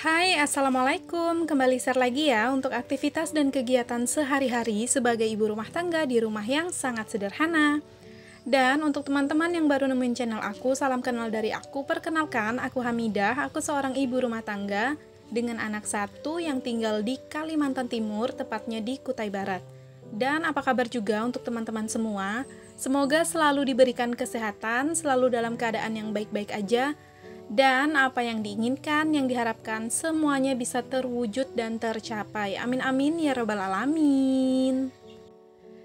Hai, Assalamualaikum. Kembali share lagi ya untuk aktivitas dan kegiatan sehari-hari sebagai ibu rumah tangga di rumah yang sangat sederhana. Dan untuk teman-teman yang baru nemuin channel aku, salam kenal dari aku. Perkenalkan, aku Hamidah, aku seorang ibu rumah tangga dengan anak satu yang tinggal di Kalimantan Timur, tepatnya di Kutai Barat. Dan apa kabar juga untuk teman-teman semua? Semoga selalu diberikan kesehatan, selalu dalam keadaan yang baik-baik aja, dan apa yang diinginkan, yang diharapkan semuanya bisa terwujud dan tercapai. Amin amin ya robbal alamin.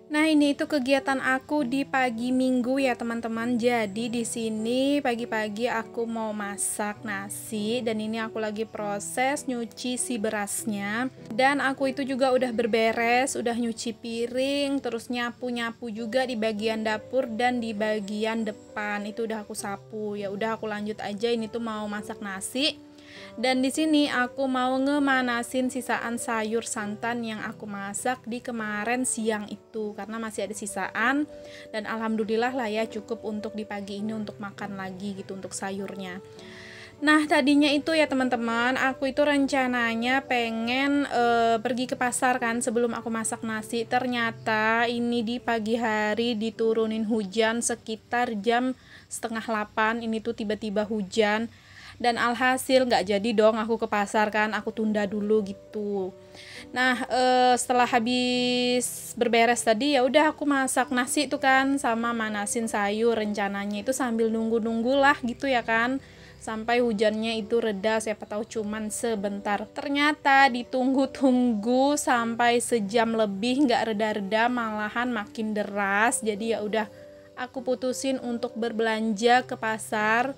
Nah, ini itu kegiatan aku di pagi minggu ya teman-teman. Jadi di sini pagi-pagi aku mau masak nasi dan ini aku lagi proses nyuci si berasnya. Dan aku itu juga udah berberes, udah nyuci piring, terus nyapu-nyapu juga di bagian dapur dan di bagian depan. Itu udah aku sapu. Ya udah aku lanjut aja, ini tuh mau masak nasi. Dan di sini aku mau ngemanasin sisaan sayur santan yang aku masak di kemarin siang itu karena masih ada sisaan dan alhamdulillah lah ya cukup untuk di pagi ini untuk makan lagi gitu untuk sayurnya. Nah, tadinya itu ya teman-teman, aku itu rencananya pengen pergi ke pasar kan sebelum aku masak nasi. Ternyata ini di pagi hari diturunin hujan sekitar jam setengah 8. Ini tuh tiba-tiba hujan. Dan alhasil nggak jadi dong aku ke pasar kan, aku tunda dulu gitu. Nah, setelah habis berberes tadi ya udah aku masak nasi itu kan sama manasin sayur, rencananya itu sambil nunggu-nunggu lah gitu ya kan sampai hujannya itu reda, siapa tahu cuman sebentar. Ternyata ditunggu-tunggu sampai sejam lebih nggak reda-reda, malahan makin deras. Jadi ya udah aku putusin untuk berbelanja ke pasar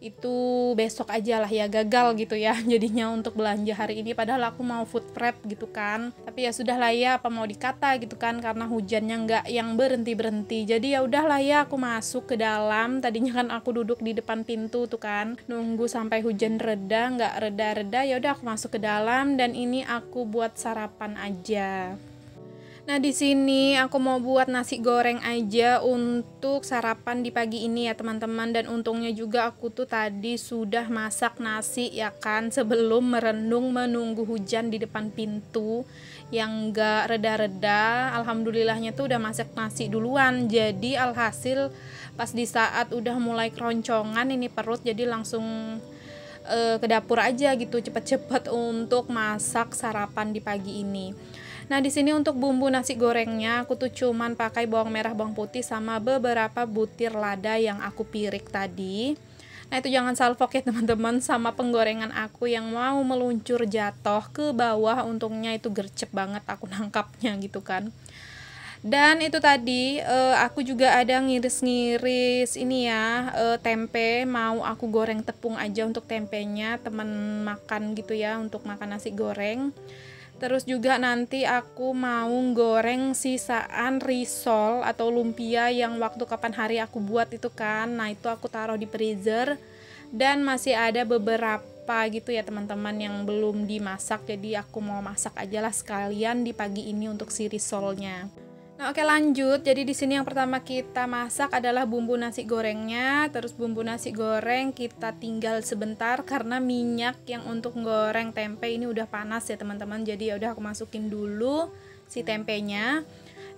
itu besok aja lah ya, gagal gitu ya jadinya untuk belanja hari ini, padahal aku mau food prep gitu kan. Tapi ya sudah lah ya, apa mau dikata gitu kan, karena hujannya nggak yang berhenti-berhenti. Jadi ya udah lah ya, aku masuk ke dalam. Tadinya kan aku duduk di depan pintu tuh kan, nunggu sampai hujan reda, nggak reda-reda, ya udah aku masuk ke dalam dan ini aku buat sarapan aja. Nah, di sini aku mau buat nasi goreng aja untuk sarapan di pagi ini ya teman-teman. Dan untungnya juga aku tuh tadi sudah masak nasi ya kan sebelum merenung menunggu hujan di depan pintu yang gak reda-reda. Alhamdulillahnya tuh udah masak nasi duluan. Jadi alhasil pas di saat udah mulai keroncongan ini perut, jadi langsung ke dapur aja gitu cepet-cepet untuk masak sarapan di pagi ini. Nah, di sini untuk bumbu nasi gorengnya aku tuh cuman pakai bawang merah, bawang putih sama beberapa butir lada yang aku pirik tadi. Nah, itu jangan salfok ya teman-teman sama penggorengan aku yang mau meluncur jatuh ke bawah. Untungnya itu gercep banget aku nangkapnya gitu kan. Dan itu tadi aku juga ada ngiris-ngiris ini ya, tempe, mau aku goreng tepung aja untuk tempenya, teman makan gitu ya untuk makan nasi goreng. Terus juga nanti aku mau goreng sisaan risol atau lumpia yang waktu kapan hari aku buat itu kan. Nah, itu aku taruh di freezer dan masih ada beberapa gitu ya teman-teman yang belum dimasak. Jadi aku mau masak aja lah sekalian di pagi ini untuk si risolnya. Nah, oke lanjut. Jadi di sini yang pertama kita masak adalah bumbu nasi gorengnya. Terus bumbu nasi goreng kita tinggal sebentar karena minyak yang untuk goreng tempe ini udah panas ya teman-teman. Jadi ya udah aku masukin dulu si tempenya.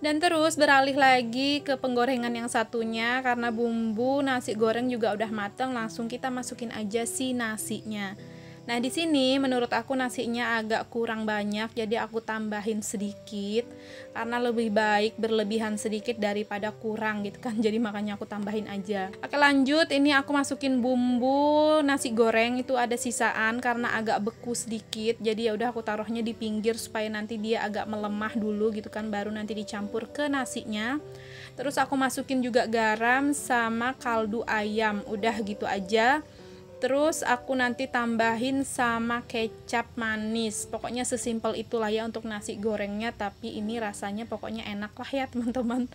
Dan terus beralih lagi ke penggorengan yang satunya karena bumbu nasi goreng juga udah mateng, langsung kita masukin aja si nasinya. Nah, di sini menurut aku nasinya agak kurang banyak, jadi aku tambahin sedikit karena lebih baik berlebihan sedikit daripada kurang gitu kan. Jadi makanya aku tambahin aja. Oke, lanjut. Ini aku masukin bumbu nasi goreng, itu ada sisaan karena agak beku sedikit. Jadi ya udah aku taruhnya di pinggir supaya nanti dia agak melemah dulu gitu kan, baru nanti dicampur ke nasinya. Terus aku masukin juga garam sama kaldu ayam. Udah gitu aja. Terus aku nanti tambahin sama kecap manis. Pokoknya sesimpel itulah ya untuk nasi gorengnya. Tapi ini rasanya pokoknya enak lah ya teman-teman.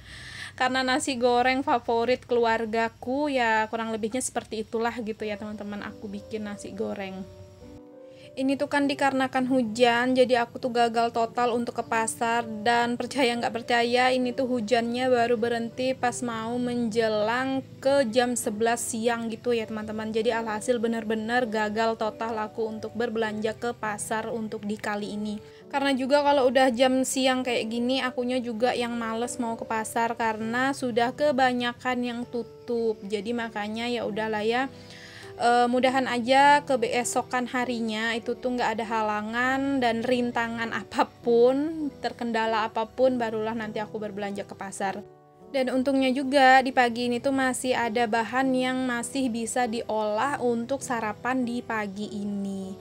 Karena nasi goreng favorit keluargaku ya kurang lebihnya seperti itulah gitu ya teman-teman. Aku bikin nasi goreng. Ini tuh kan dikarenakan hujan, jadi aku tuh gagal total untuk ke pasar, dan percaya nggak percaya ini tuh hujannya baru berhenti pas mau menjelang ke jam 11 siang gitu ya teman-teman. Jadi alhasil bener-bener gagal total aku untuk berbelanja ke pasar untuk di kali ini. Karena juga kalau udah jam siang kayak gini, akunya juga yang males mau ke pasar karena sudah kebanyakan yang tutup. Jadi makanya ya udahlah ya. Mudahan aja keesokan harinya itu tuh nggak ada halangan dan rintangan apapun, terkendala apapun, barulah nanti aku berbelanja ke pasar. Dan untungnya juga di pagi ini tuh masih ada bahan yang masih bisa diolah untuk sarapan di pagi ini.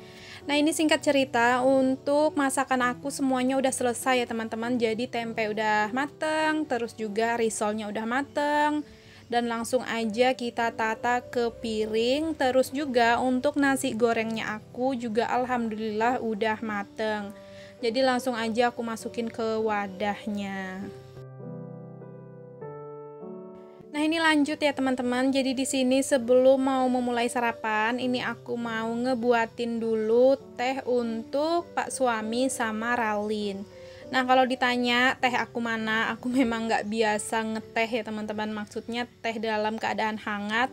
Nah, ini singkat cerita, untuk masakan aku semuanya udah selesai ya teman-teman. Jadi tempe udah mateng, terus juga risolnya udah mateng, dan langsung aja kita tata ke piring. Terus juga untuk nasi gorengnya aku juga alhamdulillah udah mateng, jadi langsung aja aku masukin ke wadahnya. Nah, ini lanjut ya teman-teman. Jadi di sini sebelum mau memulai sarapan, ini aku mau ngebuatin dulu teh untuk Pak suami sama Ralin. Nah, kalau ditanya teh aku mana, aku memang nggak biasa ngeteh ya teman-teman. Maksudnya teh dalam keadaan hangat,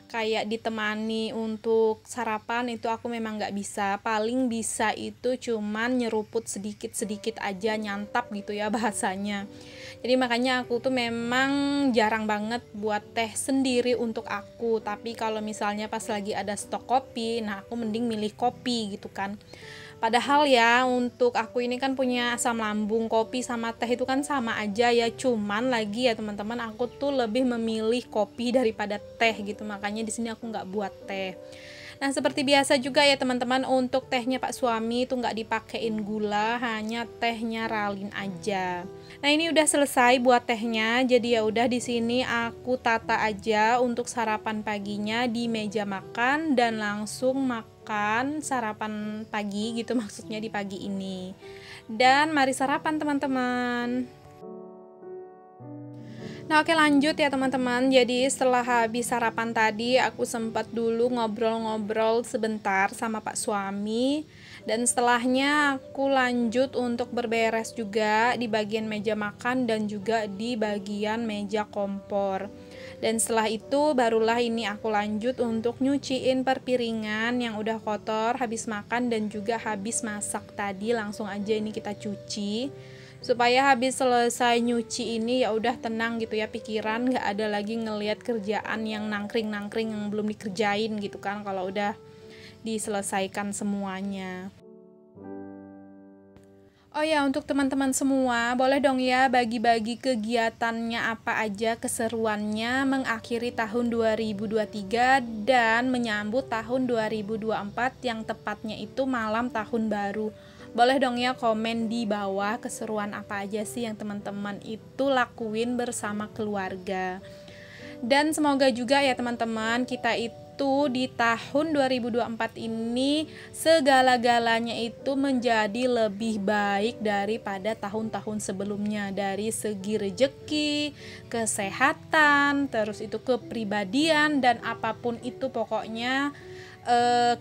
kayak ditemani untuk sarapan itu aku memang nggak bisa. Paling bisa itu cuman nyeruput sedikit-sedikit aja, nyantap gitu ya bahasanya. Jadi makanya aku tuh memang jarang banget buat teh sendiri untuk aku. Tapi kalau misalnya pas lagi ada stok kopi, nah aku mending milih kopi gitu kan. Padahal ya untuk aku ini kan punya asam lambung, kopi sama teh itu kan sama aja ya, cuman lagi ya teman-teman, aku tuh lebih memilih kopi daripada teh gitu. Makanya di sini aku nggak buat teh. Nah, seperti biasa juga ya teman-teman, untuk tehnya Pak suami itu nggak dipakein gula, hanya tehnya Ralin aja. Nah, ini udah selesai buat tehnya. Jadi ya udah, di sini aku tata aja untuk sarapan paginya di meja makan dan langsung makan sarapan pagi gitu maksudnya di pagi ini. Dan mari sarapan teman-teman. Nah, oke, lanjut ya teman-teman. Jadi setelah habis sarapan tadi, aku sempat dulu ngobrol-ngobrol sebentar sama Pak suami. Dan setelahnya aku lanjut untuk berberes juga di bagian meja makan dan juga di bagian meja kompor. Dan setelah itu barulah ini aku lanjut untuk nyuciin perpiringan yang udah kotor habis makan dan juga habis masak tadi. Langsung aja ini kita cuci, supaya habis selesai nyuci ini ya udah tenang gitu ya pikiran, nggak ada lagi ngelihat kerjaan yang nangkring-nangkring yang belum dikerjain gitu kan kalau udah diselesaikan semuanya. Oh ya, untuk teman-teman semua, boleh dong ya bagi-bagi kegiatannya apa aja, keseruannya mengakhiri tahun 2023 dan menyambut tahun 2024 yang tepatnya itu malam tahun baru. Boleh dong ya komen di bawah keseruan apa aja sih yang teman-teman itu lakuin bersama keluarga. Dan semoga juga ya teman-teman, kita itu di tahun 2024 ini segala-galanya itu menjadi lebih baik daripada tahun-tahun sebelumnya, dari segi rejeki, kesehatan, terus itu kepribadian, dan apapun itu pokoknya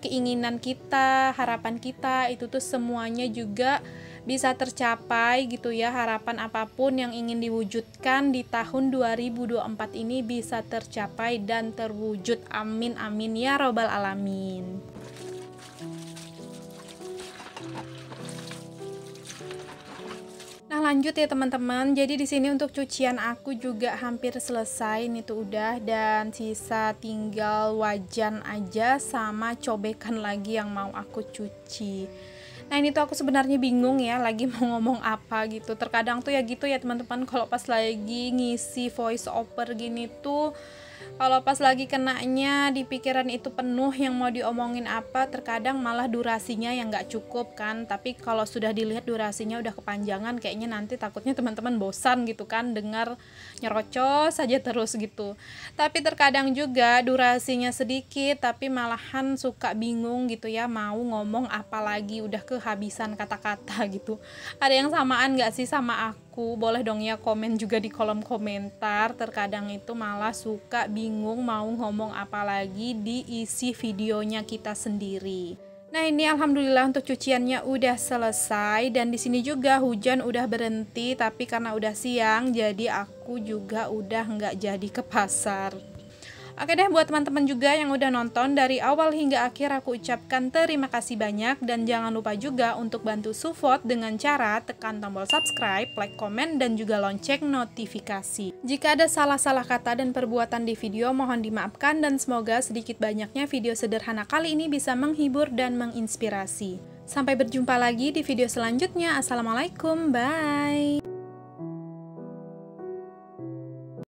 keinginan kita, harapan kita itu tuh semuanya juga bisa tercapai gitu ya. Harapan apapun yang ingin diwujudkan di tahun 2024 ini bisa tercapai dan terwujud. Amin amin ya robbal alamin. Nah, lanjut ya teman-teman. Jadi di sini untuk cucian aku juga hampir selesai. Ini tuh udah, dan sisa tinggal wajan aja sama cobekan lagi yang mau aku cuci. Nah, ini tuh aku sebenarnya bingung ya lagi mau ngomong apa gitu. Terkadang tuh ya gitu ya teman-teman, kalau pas lagi ngisi voice over gini tuh, kalau pas lagi kenanya di pikiran itu penuh yang mau diomongin apa, terkadang malah durasinya yang nggak cukup kan. Tapi kalau sudah dilihat durasinya udah kepanjangan, kayaknya nanti takutnya teman-teman bosan gitu kan dengar nyerocos saja terus gitu. Tapi terkadang juga durasinya sedikit tapi malahan suka bingung gitu ya mau ngomong apa lagi, udah kehabisan kata-kata gitu. Ada yang samaan nggak sih sama aku? Boleh dong ya komen juga di kolom komentar. Terkadang itu malah suka bingung mau ngomong apa lagi di isi videonya kita sendiri. Nah, ini alhamdulillah untuk cuciannya udah selesai dan di sini juga hujan udah berhenti, tapi karena udah siang jadi aku juga udah nggak jadi ke pasar. Oke deh, buat teman-teman juga yang udah nonton dari awal hingga akhir, aku ucapkan terima kasih banyak dan jangan lupa juga untuk bantu support dengan cara tekan tombol subscribe, like, komen, dan juga lonceng notifikasi. Jika ada salah-salah kata dan perbuatan di video, mohon dimaafkan dan semoga sedikit banyaknya video sederhana kali ini bisa menghibur dan menginspirasi. Sampai berjumpa lagi di video selanjutnya. Assalamualaikum, bye!